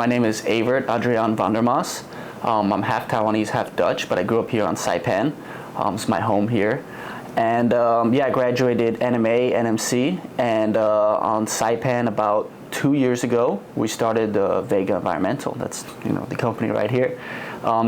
name is Evert van der Maas. I'm half Taiwanese, half Dutch, but I grew up here on Saipan. It's my home here. And I graduated NMA, NMC, and on Saipan about 2 years ago, we started Vega Environmental. That's the company right here.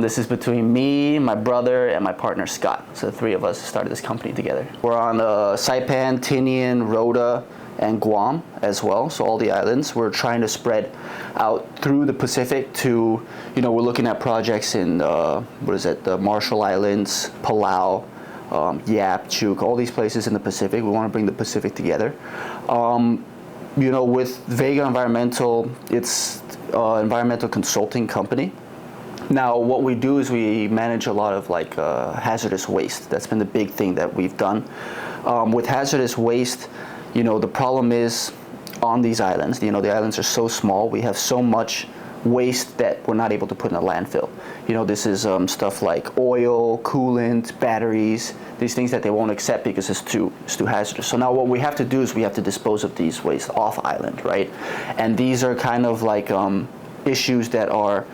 This is between me, my brother, and my partner Scott. So the three of us started this company together. We're on Saipan, Tinian, Rota, and Guam as well. So all the islands. We're trying to spread out through the Pacific to, we're looking at projects in the Marshall Islands, Palau, Yap, Chuuk, all these places in the Pacific. We want to bring the Pacific together. With Vega Environmental, it's an environmental consulting company. Now, what we do is we manage a lot of hazardous waste. That's been the big thing that we've done. With hazardous waste, the problem is on these islands, the islands are so small, we have so much waste that we're not able to put in a landfill. This is stuff like oil, coolant, batteries, these things that they won't accept because it's too hazardous. So now what we have to do is we have to dispose of these waste off island, right? And these are kind of like issues that are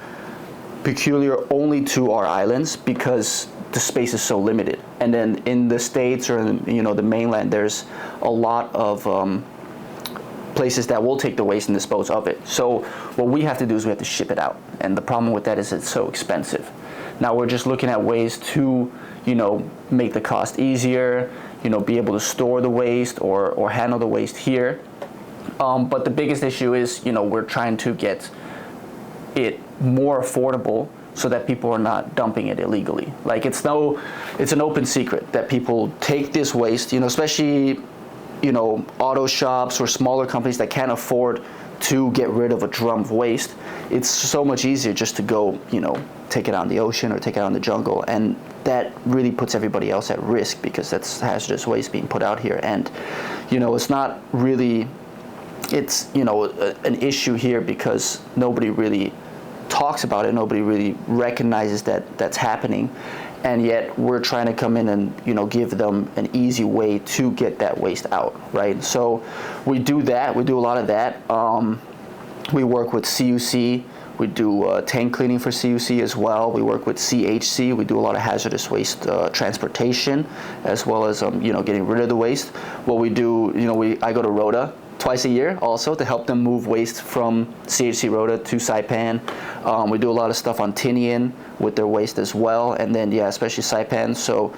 peculiar only to our islands because the space is so limited. And then in the States or the mainland, there's a lot of places that will take the waste and dispose of it. So what we have to do is we have to ship it out. And the problem with that is it's so expensive. Now we're just looking at ways to, make the cost easier, be able to store the waste or handle the waste here. But the biggest issue is, we're trying to get it more affordable so that people are not dumping it illegally. It's an open secret that people take this waste, especially auto shops or smaller companies that can't afford to get rid of a drum of waste. It's so much easier just to go, take it out in the ocean or take it out in the jungle, and that really puts everybody else at risk because that's hazardous waste being put out here. And it's not really, it's an issue here because nobody really talks about it, nobody really recognizes that that's happening, and yet we're trying to come in and give them an easy way to get that waste out, right? So we do that, we do a lot of that. We work with CUC, we do tank cleaning for CUC as well. We work with CHC, we do a lot of hazardous waste transportation as well as getting rid of the waste. What we do, I go to Rota twice a year also to help them move waste from CHC Rota to Saipan. We do a lot of stuff on Tinian with their waste as well, and then especially Saipan. So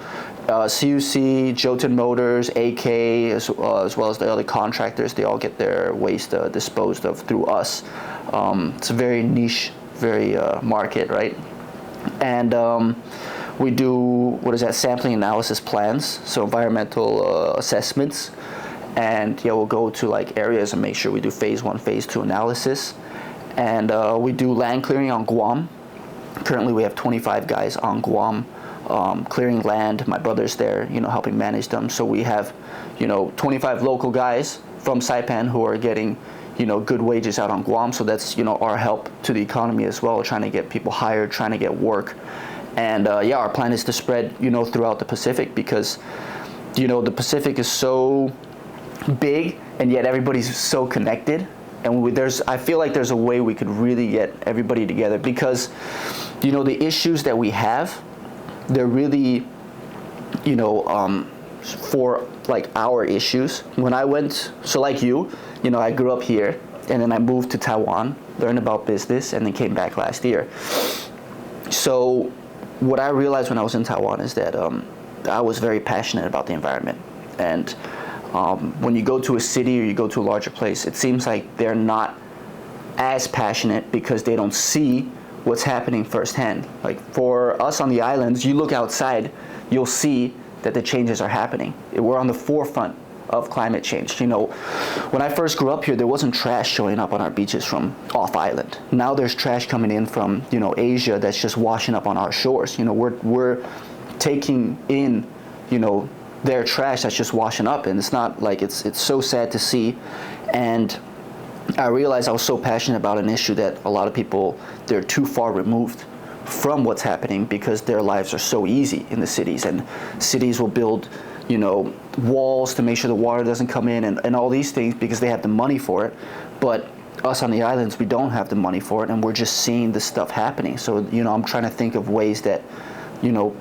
CUC, Jotun Motors, AK, as well as the other contractors, they all get their waste disposed of through us. It's a very niche, very market, right? And we do sampling analysis plans, so environmental assessments. And we'll go to areas and make sure we do phase 1, phase 2 analysis. And we do land clearing on Guam. Currently we have 25 guys on Guam clearing land. My brother's there, helping manage them. So we have, 25 local guys from Saipan who are getting, good wages out on Guam. So that's, our help to the economy as well, trying to get people hired, trying to get work. And our plan is to spread, throughout the Pacific because, the Pacific is so big and yet everybody's so connected, and I feel like there's a way we could really get everybody together because the issues that we have, they're really for our issues. When I went, so like you, I grew up here and then I moved to Taiwan, learned about business, and then came back last year. So what I realized when I was in Taiwan is that I was very passionate about the environment. And when you go to a city or you go to a larger place, it seems like they're not as passionate because they don't see what's happening firsthand. Like for us on the islands, you look outside, you'll see that the changes are happening. We're on the forefront of climate change. When I first grew up here, there wasn't trash showing up on our beaches from off island. Now there's trash coming in from Asia that's just washing up on our shores. We're taking in their trash that's just washing up, and it's not it's so sad to see. And I realized I was so passionate about an issue that a lot of people, they're too far removed from what's happening because their lives are so easy in the cities, and cities will build walls to make sure the water doesn't come in and all these things because they have the money for it. But us on the islands, we don't have the money for it, and we're just seeing this stuff happening. So, I'm trying to think of ways that,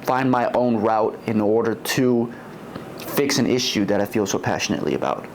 find my own route in order to fix an issue that I feel so passionately about.